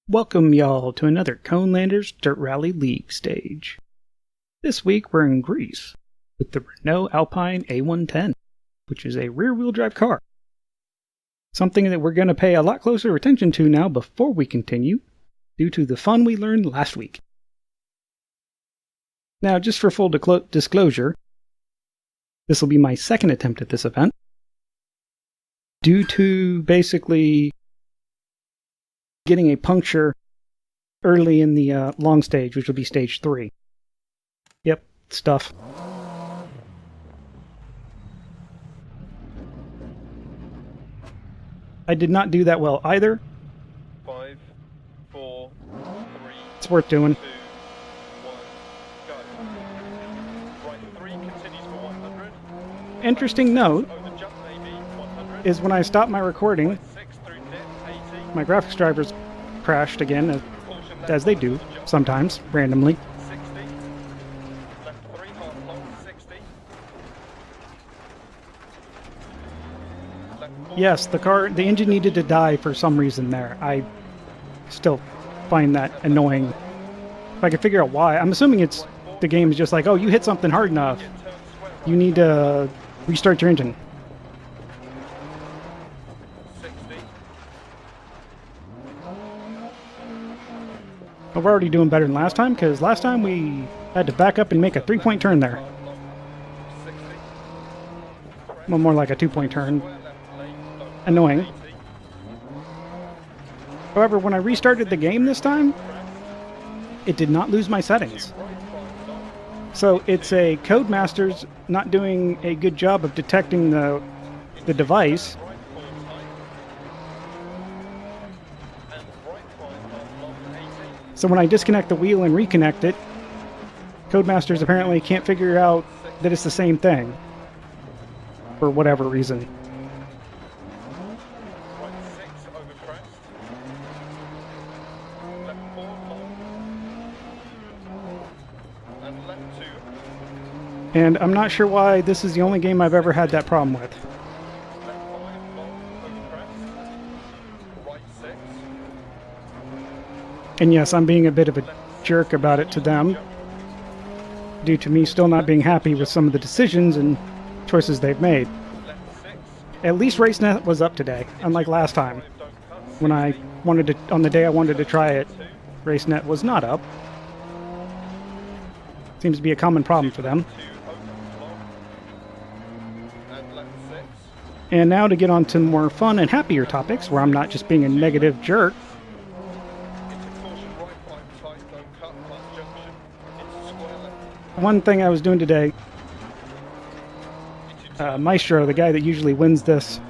Welcome y'all to another Conelanders Dirt Rally League stage. This week we're in Greece with the Renault Alpine A110, which is a rear-wheel drive car. Something that we're going to pay a lot closer attention to now before we continue, due to the fun we learned last week. Now, just for full disclosure, this will be my second attempt at this event. Due to basically getting a puncture early in the long stage, which will be stage 3. Yep, stuff. I did not do that well either. 5, 4, 3. It's worth doing. 2, 1, go. Right, 3 continues for 100. Interesting note Over jump maybe 100. is when I stopped my recording, Right, 6 through dip 80. my graphics drivers crashed again, Caution as they do sometimes, randomly. 60. Left 3 half long 60. Left 4. Yes, the engine needed to die for some reason there. I still find that annoying. If I could figure out why. I'm assuming it's the game is just like, oh, you hit something hard enough. Turn square right. You need to restart your engine. 60. But we're already doing better than last time, because last time we had to back up and make a 3-point turn there. Half long 60. Well, more like a 2-point turn. Square left lane low. Annoying. 80. However, when I restarted the game this time, it did not lose my settings. Right 5 long. So it's a Codemasters not doing a good job of detecting the device. Right 4 tight. And right 5 half long 80. So when I disconnect the wheel and reconnect it, Codemasters apparently can't figure out that it's the same thing. For whatever reason. Right 6 over crest. Left 4 long. And left 2. And I'm not sure why this is the only game I've ever had that problem with. Left 5 long over crest. Right 6. And yes, I'm being a bit of a jerk about it to them, due to me still not being happy with some of the decisions and choices they've made. Left 6. At least RaceNet was up today, unlike last time. 5 don't cut. When I wanted to, on the day I wanted to try it, 2. RaceNet was not up. Seems to be a common problem for them. 2 open long. And left 6. And now to get on to more fun and happier topics, where I'm not just being a negative jerk. Into caution right 5 tight, don't cut past junction. Into square left. One thing I was doing today, Into Maestro, the guy that usually wins this,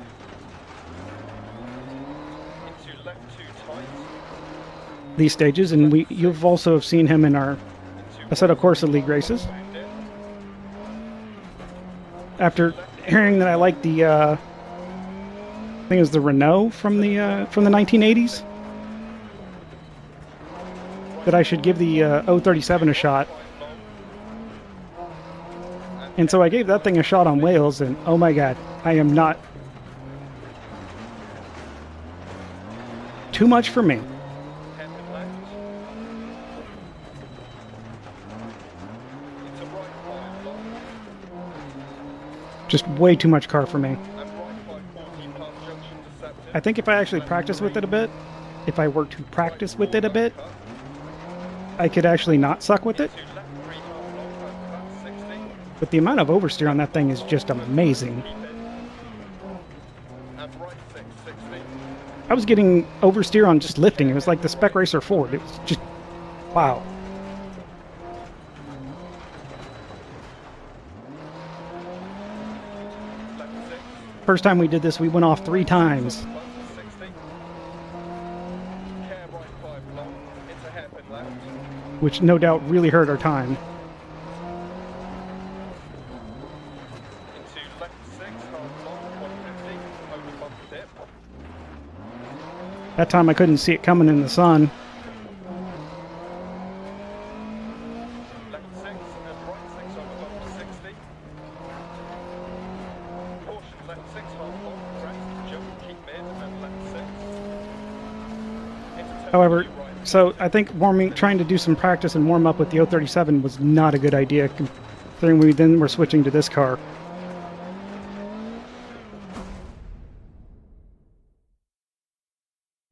into left 2 tight. these stages, and you've also seen him in our Into Assetto Corsa League races. 2 dip. After hearing that I like the, I think it was the Renault from the 1980s, that I should give the 037 a shot. 5 long. And so I gave that thing a shot on Wales, and oh my god, I am not... Too much for me. Hairpin left. Into right 5 long. Just way too much car for me. And right 540 past junction deceptive. I think if I actually practice with it a bit, if I were to practice with it a bit, I could actually not suck with it. Into left 3 half long, don't cut 60. But the amount of oversteer on that thing is just amazing. Keep it. And right 6, 60. I was getting oversteer on just lifting. It was like the Spec Racer Ford. It was just... wow. Left 6. First time we did this, we went off 3 times. 60. Care right 5 long. Into hairpin left. Which no doubt really hurt our time. Into left 6 half long, 150. Over bump dip. That time I couldn't see it coming in the sun. Left 6 and right 6 over bump 60. Caution left 6 half long, crest, jump, keep mid and left 6. However, So I think trying to do some practice and warm up with the 037 was not a good idea, considering we then were switching to this car.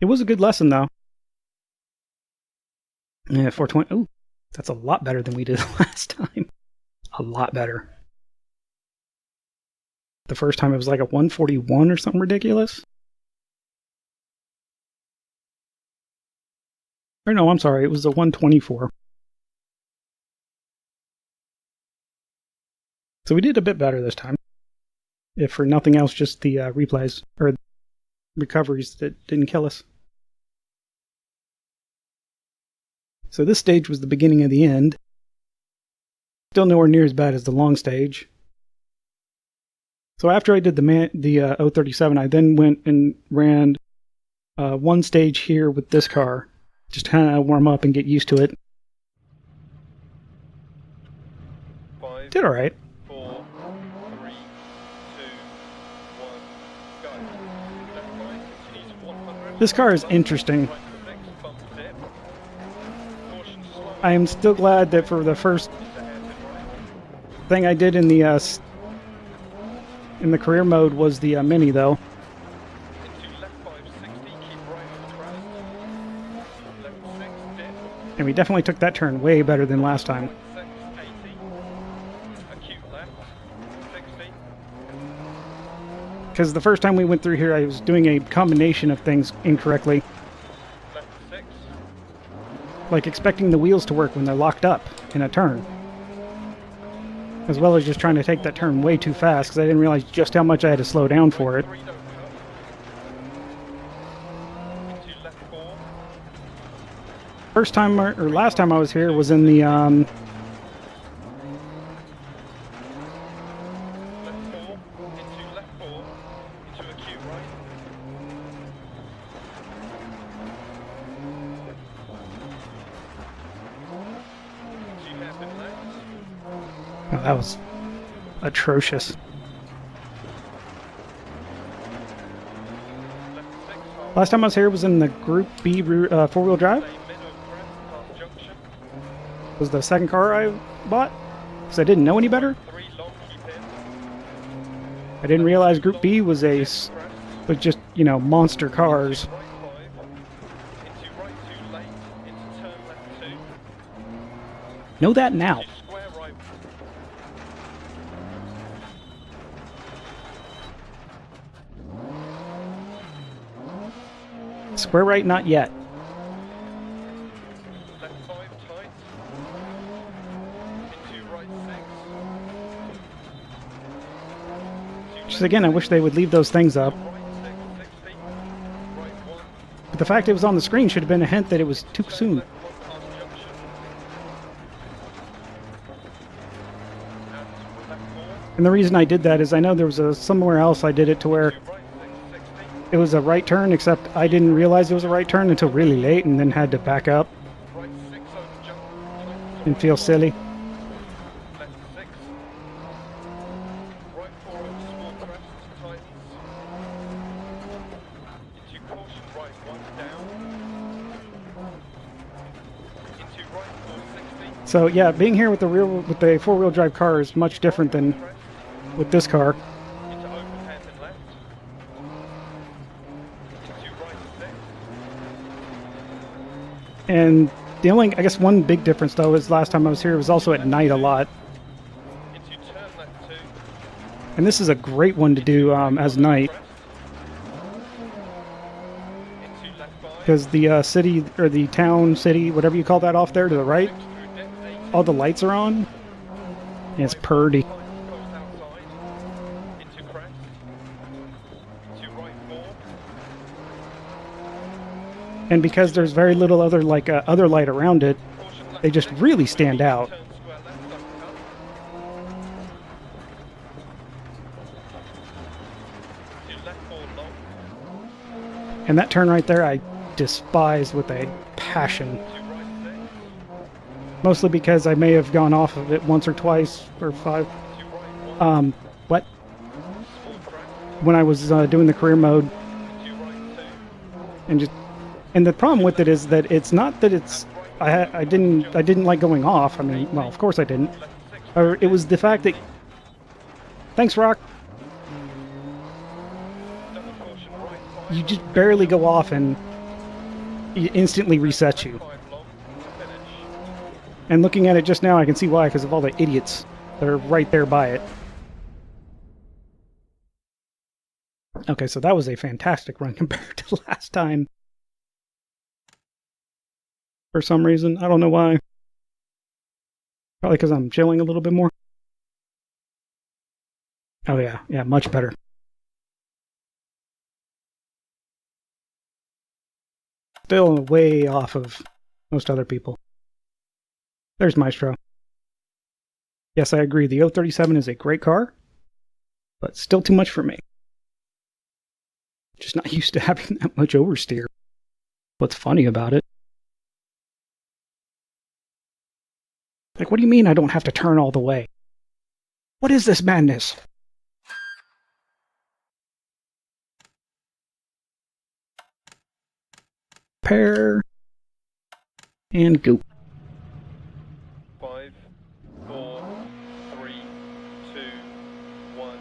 It was a good lesson, though. Yeah, 420. Ooh, that's a lot better than we did last time. A lot better. The first time it was like a 141 or something ridiculous. Or no, I'm sorry, it was a 124. So we did a bit better this time. If for nothing else, just the replays, or recoveries that didn't kill us. So this stage was the beginning of the end. Still nowhere near as bad as the long stage. So after I did the 037, I then went and ran one stage here with this car. Just kind of warm up and get used to it. 5, Did alright. 4, 3, 2, 1, go. Left right, continues 100. This car is interesting. Right to the next bump dip. Caution slow. I am still glad that for the first Into hairpin right. thing I did in the career mode was the Mini, though. Into left 560, keep right on the crest. Left 6, dip. And we definitely took that turn way better than last time. 6, 80. Acute left, 60. Because the first time we went through here, I was doing a combination of things incorrectly. Left 6. Like expecting the wheels to work when they're locked up in a turn. As well as just trying to take that turn way too fast, because I didn't realize just how much I had to slow down for it. 3, don't cut. Into left 4. First time, or last time I was here was in the, Left 4. Into left 4. Into acute right. Into hairpin left. oh, that was atrocious. Left 6, half. Last time I was here was in the Group B four-wheel drive. Stay middle crest, past junction. Was the second car I bought, because I didn't know any better. 3, long, keep in. I didn't realize Group B was Crest. just, you know, monster cars. Right 5. Into right 2 late. Into turn left 2. Know that now. Into square right. Square right, not yet. Left 5 tight. Into right 6. Just again, I wish they would leave those things up. Right 6, 60. Right 1. But the fact it was on the screen should have been a hint that it was too soon. Left 1 past junction. And left 4. And the reason I did that is I know there was somewhere else I did it to where To right 6, 60. it was a right turn, except I didn't realize it was a right turn until really late and then had to back up Right 6 over jump. Tight to and right feel 4. silly. Left 6. Right 4 over small crest. Tightens. Into caution right 1 down. Into right 460. So yeah, being here with the four-wheel drive car is much different than Crest. with this car. Into open hairpin left. Into right 6. And the only, I guess, one big difference though is last time I was here it was also at night a lot. Into turn left 2. And this is a great one to do as night, Crest. Into left 5. because the city, or the town, city, whatever you call that off there to the right, 6 through depth 80. all the lights are on. And it's purdy. Closed outside. Into crest. Into right 4. And because there's very little other other light around it, Caution left they just 6. really stand out. Turn square left, don't cut. Into left 4 long. And that turn right there I despise with a passion. Into right 6. Mostly because I may have gone off of it once or twice or 5. Into right 1. What? Small crest. When I was doing the career mode Into right 2. and just And the problem with it is that it's not that it's I didn't like going off. I mean, well, of course I didn't. Or it was the fact that thanks, Rock. You just barely go off and it instantly resets you. And looking at it just now, I can see why, because of all the idiots that are right there by it. Okay, so that was a fantastic run compared to last time. For some reason, I don't know why. Probably because I'm chilling a little bit more. Oh yeah, much better. Still way off of most other people. There's Maestro. Yes, I agree. The 037 is a great car, but still too much for me. Just not used to having that much oversteer. What's funny about it? Like, what do you mean I don't have to turn all the way? What is this madness? Pair and go. 5, 4, 3, 2, 1,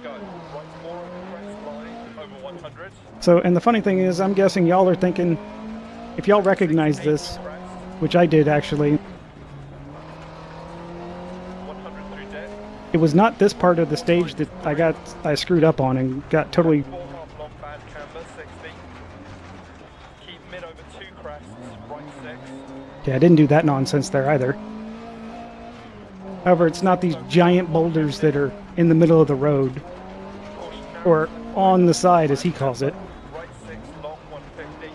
go. Right 4 over crest line, over 100. So, and the funny thing is, I'm guessing y'all are thinking, if y'all recognize this, which I did actually, 100 through dead. it was not this part of the stage that I screwed up on and got totally. 4 half long bad camber, 60. Keep mid over 2 crests, right 6. Yeah, I didn't do that nonsense there either. However, it's not these giant boulders that are in the middle of the road, or on the side as he calls it. Right 6, long 150.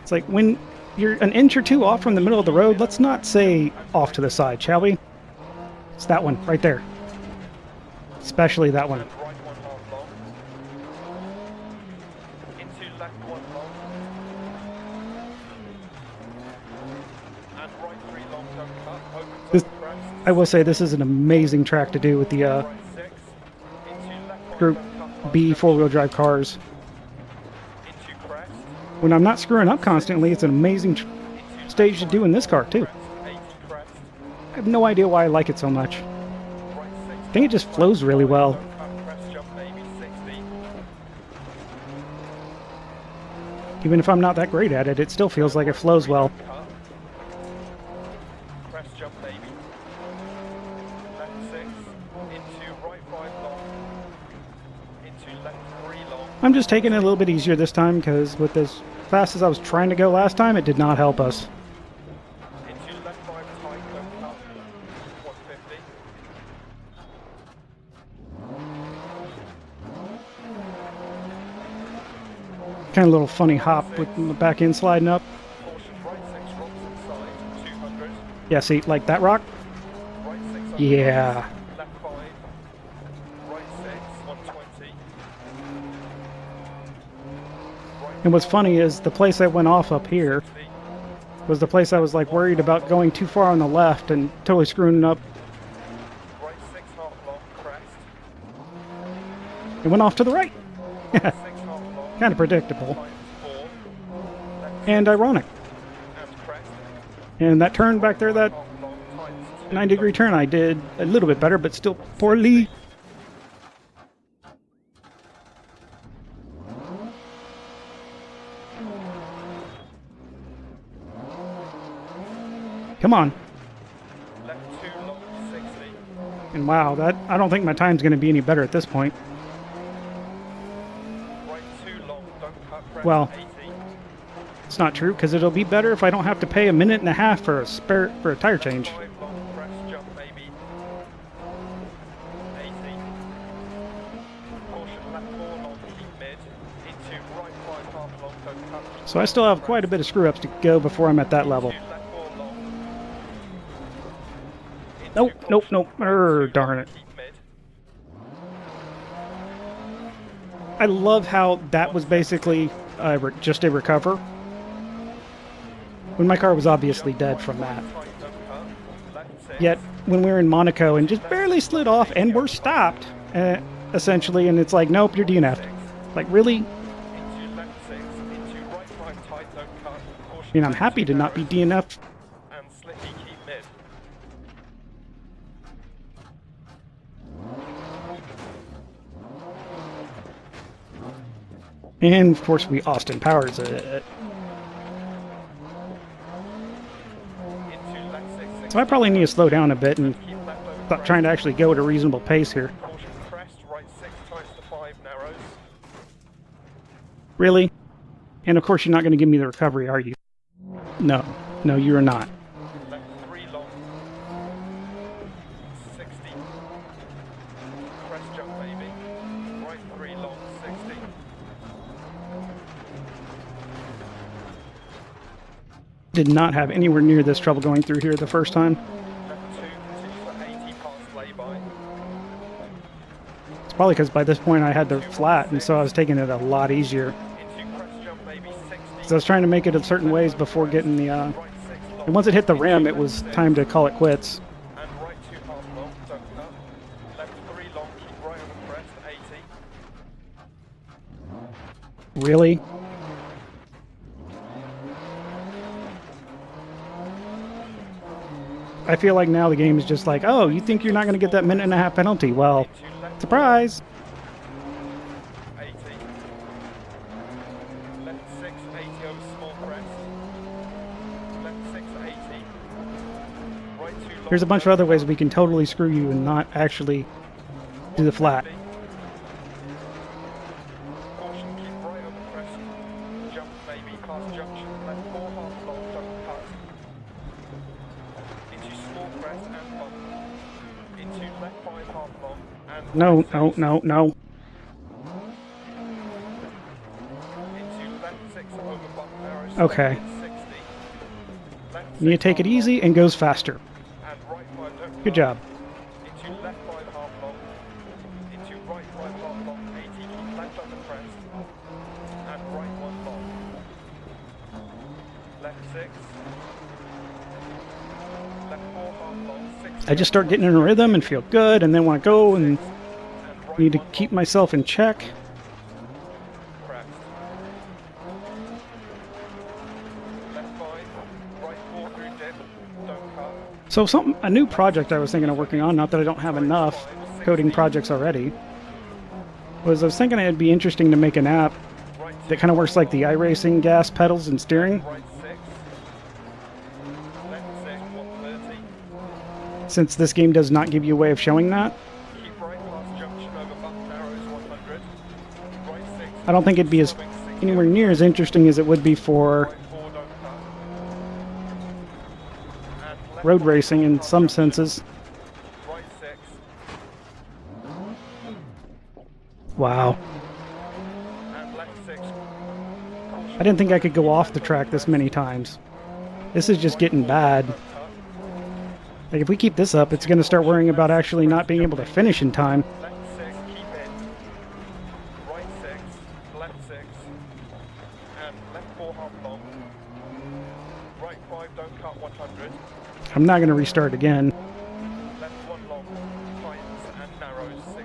It's like when you're an inch or two off from the middle of the road, let's not say off to the side, shall we? It's that one right there. Especially that one. And right 1 half long. Into left 1 long. And right 3 long, don't cut. Opens This, over crest. I will say this is an amazing track to do with the Right 6. Into left 1, Group don't cut. B four-wheel drive cars. Into crest. When I'm not screwing up constantly, it's an amazing stage to do in this car too. Crest, 80 crest. I have no idea why I like it so much. Right 6. I think it just flows really well. Don't cut, crest jump maybe, 60. Even if I'm not that great at it, it still feels like it flows well. Cut. Crest jump maybe. Left 6. Into right 5 long. Into left 3 long. I'm just taking it a little bit easier this time because with as fast as I was trying to go last time, it did not help us. Into left 5 tight, don't cut. 150. Kind of a little funny hop with the back end sliding up. Caution right 6 rocks inside, 200. Yeah, see, like that rock? Right 6 up. Yeah. Left 5. Right 6, 120. And what's funny is the place I went off up here 60. was the place I was like worried about going too far on the left and totally screwing it up. Right 6 half long, crest. It went off to the right. 6 half long. Kind of predictable. Times 4. Left And ironic. and crest. And that turn back there, that Half long, times 2. 9-degree turn, I did a little bit better, but still poorly. Come on. Left 2 long, 60. And wow, that I don't think my time's going to be any better at this point. Right 2 long, don't cut, crest. Well, 80. it's not true because it'll be better if I don't have to pay a minute and a half for a tire change. 5 long, crest jump maybe. 80. Caution left 4 long, keep mid. Into right 5 half long, don't cut. So I still have quite a bit of screw ups to go before I'm at that level. Into left 4 long. Into Nope. caution, right 2 Darn long, it. keep mid. I love how that was basically just a recover. When my car was obviously dead from that. Tight, don't cut. Left 6. Yet, when we were in Monaco and just barely slid off and were stopped, essentially, and it's like, nope, you're DNF'd. Like, really? Into left 6. Into right 5 tight, don't cut. I mean, I'm happy to not be DNF. And slicky keep mid. And of course, we Austin Powers it. Into left 660. So I probably need to slow down a bit and Keep left over stop crest. trying to actually go at a reasonable pace here. Caution crest, right 6 tights to 5 narrows. Really? And of course, you're not going to give me the recovery, are you? No. No, you are not. Left 3 long. 60. Crest jump baby. Right 3 long, 60. Did not have anywhere near this trouble going through here the first time. Left 2, continue for 80 past lay-by. It's probably because by this point I had the flat, and so I was taking it a lot easier. Into crest jump baby, 60. So I was trying to make it a certain ways before getting the... Right 6 long. And once it hit the rim, it was time to call it quits. And right 2 half long, don't cut. Left 3 long, keep right on the crest, 80. Really? I feel like now the game is just like, oh, you think you're not going to get that minute and a half penalty? Well, Into left surprise! 80. Left 6, 80 over small crest. Left 6, 80. Right 2 long. There's a bunch of other ways we can totally screw you and not actually do the flat. Caution, keep right on the crest. Jump maybe, past junction. Left 4 half long, don't cut. Into small crest and bump. Into left 5 half long and No, right no, 6. no, no. Into left 6 over bump narrows. Okay. 60. Left You need to 6 take it half easy and goes faster. long, and right 5 don't Good cut. job. Into left 5 half long. Into right 5 half long. 80. Keep left on the crest. And right 1 long. Left 6. Left 4 half long. 60. I just start getting in a rhythm and feel good, and then want to go and And right need to 1 keep long. myself in check. Crest. Left 5. Right 4 through dip. Don't cut. So a new project I was thinking of working on, not that I don't have enough coding projects already, was I was thinking it'd be interesting to make an app Right that kind of works like the iRacing gas pedals and steering, Right 6. Left 6, 130. since this game does not give you a way of showing that. Keep right past junction over bump narrows, 100. Right 6. I don't think it'd be as anywhere near as interesting as it would be for Right 4, don't cut. And left road 4, racing in past some junction. senses. Right 6. Wow. And left 6. I didn't think I could go off the track this many times. This is just getting bad. Don't cut. Like, if we keep this up, it's going to start worrying about actually not being able to finish in time. Left 6, keep in. Right 6. Left 6. And left 4 half long. Right 5, don't cut, 100. I'm not going to restart again. Left 1 long. Tightens and narrows, 60.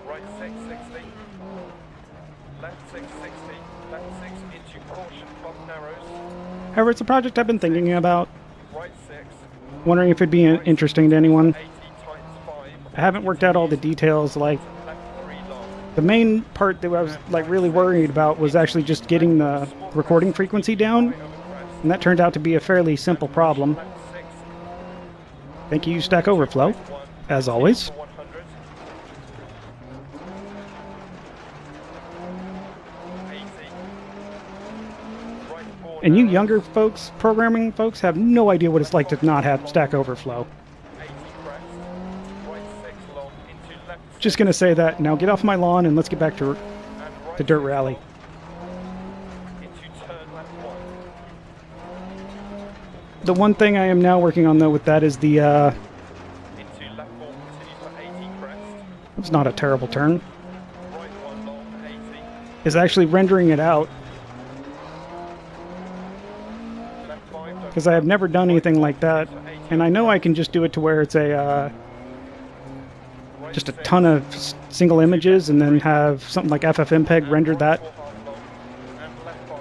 Right 6, 60. Left 6, 60. Left 6 into caution, bump narrows. However, it's a project I've been thinking about, Right 6. wondering if it'd be interesting to anyone. 80 tightens 5. I haven't worked out all the details, like, Left 3 long. the main part that I was, like, really worried about was actually just getting the recording frequency down, Right over crest. and that turned out to be a fairly simple problem. Left 6. Thank you, Stack Overflow, 1. as always. For 100. 80. Right 4. And you narrows. younger folks, programming folks, have no idea what it's like to not have Stack Overflow. 80 crest. Right 6 long. Into left 6. Just gonna say that. Now get off my lawn and let's get back to And right the dirt 6 rally. long. Into turn left 1. The one thing I am now working on, though, with that is the, Into left 4. Continue for 80 crest. it's not a terrible turn, Right 1 long. 80. is actually rendering it out, Left 5. Don't because I have never done anything like that, for 80. and I know I can just do it to where it's a, Right just a 6. ton of single images and then have something like FFmpeg render that.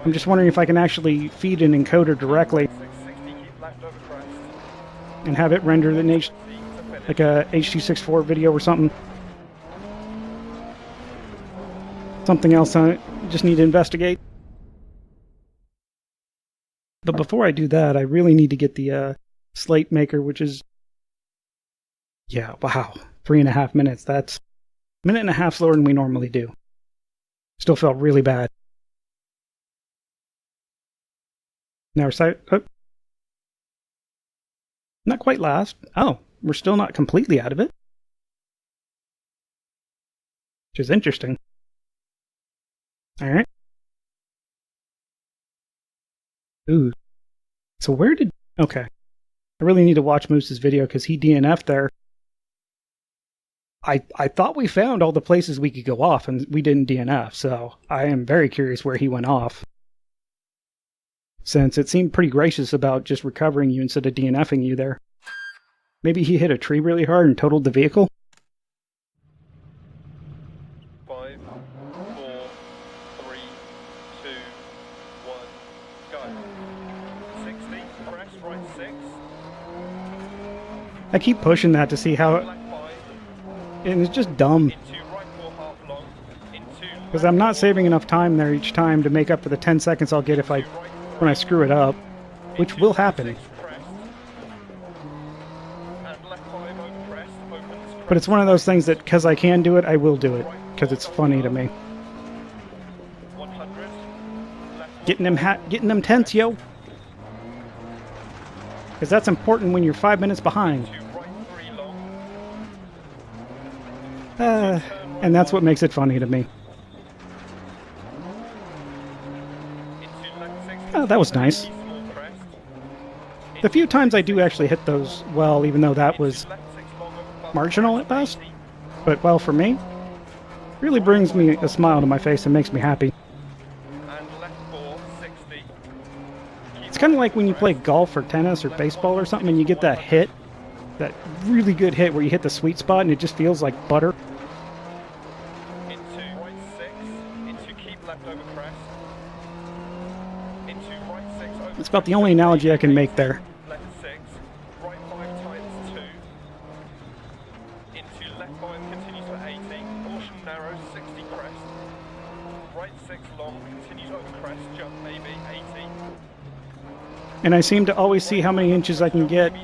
I'm just wondering if I can actually feed an encoder directly and have it render the like a H.264 video or something. Something else I just need to investigate. But before I do that, I really need to get the slate maker, which is, yeah, wow, 3.5 minutes. That's a minute and a half slower than we normally do. Still felt really bad. Now we're not quite last. Oh, we're still not completely out of it, which is interesting. All right. Ooh. So where did... Okay. I really need to watch Moose's video because he DNF'd there. I thought we found all the places we could go off and we didn't DNF, so I am very curious where he went off. Since it seemed pretty gracious about just recovering you instead of DNFing you there. Maybe he hit a tree really hard and totaled the vehicle? 5, 4, 3, 2, 1, go. 60, press right 6. I keep pushing that to see how... And it's just dumb. Because I'm not saving enough time there each time to make up for the 10 seconds I'll get when I screw it up. Which will happen. But it's one of those things that, because I can do it, I will do it. Because it's funny to me. Getting them tense, yo. Because that's important when you're 5 minutes behind. And that's what makes it funny to me. Oh, that was nice. The few times I do actually hit those well, even though that was marginal at best, but well for me, really brings me a smile to my face and makes me happy. It's kind of like when you play golf or tennis or baseball or something and you get that hit, that really good hit where you hit the sweet spot and it just feels like butter. It's about the only analogy I can make there. Left 6, right 5 tightens 2. Into left 5 continues for 80. Caution narrows 60 crest. Right 6 long continues over crest, jump maybe 80. And I seem to always see how many inches I can get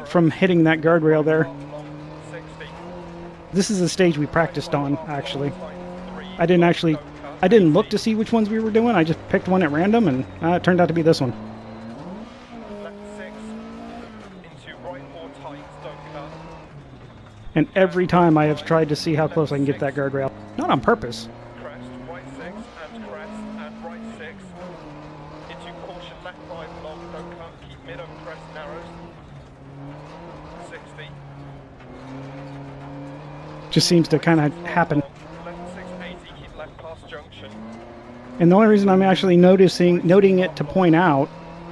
from hitting that guardrail there. This is the stage we practiced on, actually. I didn't look to see which ones we were doing. I just picked one at random, and it turned out to be this one. Left 6 into right 4 tightens, don't cut. And every time I have tried to see how close I can get that guardrail. Not on purpose. Crest, right 6 and crest and right 6. Into caution left 5 long, don't cut. Keep mid over crest narrows. 60. Just seems to kind of happen. Left 6 80, keep left past junction. And the only reason I'm actually noting it to point out,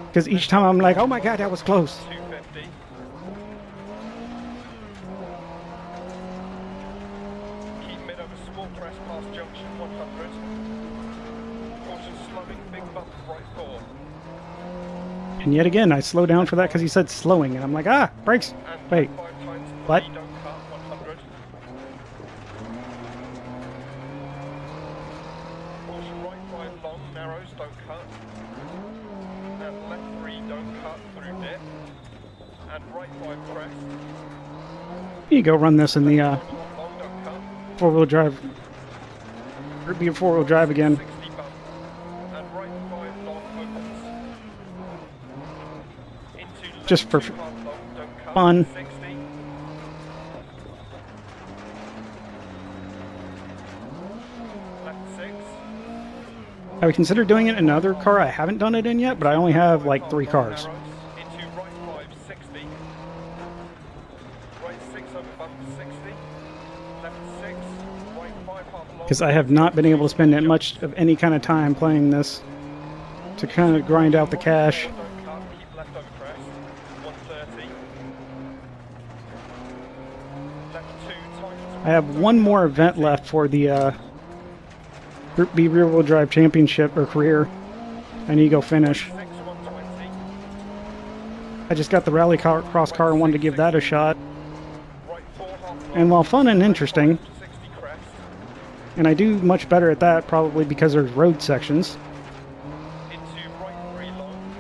because each time I'm like, oh my god, that was close. 250. Keep mid over small crest past junction 100. Caution slowing, big bump right 4. And yet again, I slow down for that because he said slowing, and I'm like, ah, brakes. And Wait, 5 times 3, what? don't cut 100. Caution right 5 long, narrows, don't cut. And left 3, don't cut through dip. And right 5 crest. You go run this in the Long, don't cut. four-wheel drive. It'd be a four-wheel drive again. 60 bump. And right 5 long opens. Into left Just for 2 half long, don't cut. fun. 60. Left 6. I would consider doing it in another car I haven't done it in yet, but I only have like 3 cars. Narrows. Into right 5, 60. Right 6 over bump, 60. Left 6. Right 5 half long. Because I have not been able to spend that much of any kind of time playing this to kind of grind out the cash. Don't cut, keep left over crest. 130. Left 2 tightens. I have one more event left for the Group B rear-wheel drive championship or career. I need to go finish. I just got the rally cross car and wanted to give that a shot. And while fun and interesting, and I do much better at that probably because there's road sections.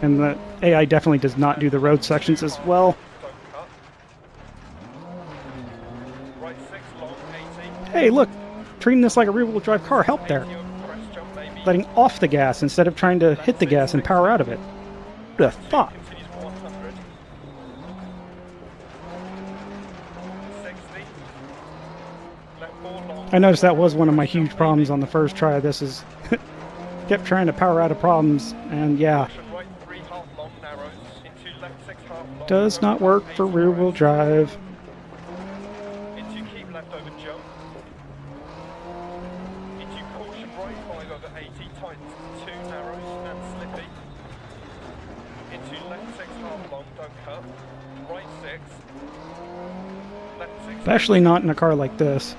And the AI definitely does not do the road sections as well. Hey, look! Treating this like a rear-wheel drive car helped there. Letting off the gas instead of trying to hit the gas and power out of it. Who'd have thought? I noticed that was one of my huge problems on the first try. This is kept trying to power out of problems, and yeah. Does not work for rear-wheel drive. Into keep left over jump. Into caution right 5 over 80, tightens 2 narrows and slippy. Into left 6 half long, don't cut. Right 6. Left 6. Especially not in a car like this.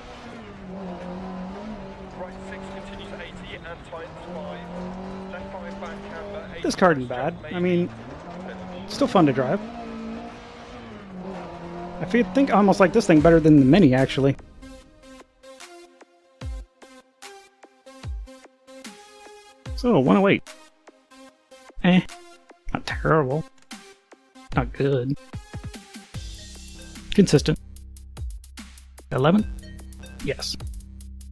Right 6 continues 80 and tightens 5. Left 5 back camber 80. This car isn't bad. I mean, still fun to drive. I think I almost like this thing better than the Mini, actually. So, 108. Not terrible. Not good. Consistent. 11? Yes.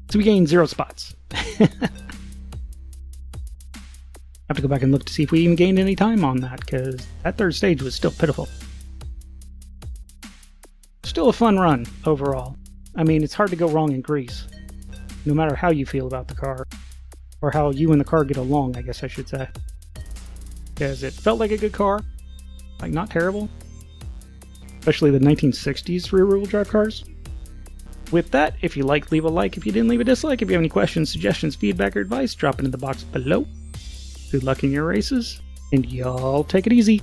So we gained 0 spots. I have to go back and look to see if we even gained any time on that, because that third stage was still pitiful. Still a fun run, overall. I mean, it's hard to go wrong in Greece, no matter how you feel about the car, or how you and the car get along, I guess I should say. Because it felt like a good car, like not terrible, especially the 1960s rear-wheel drive cars. With that, if you like, leave a like. If you didn't, leave a dislike. If you have any questions, suggestions, feedback, or advice, drop it in the box below. Good luck in your races, and y'all take it easy.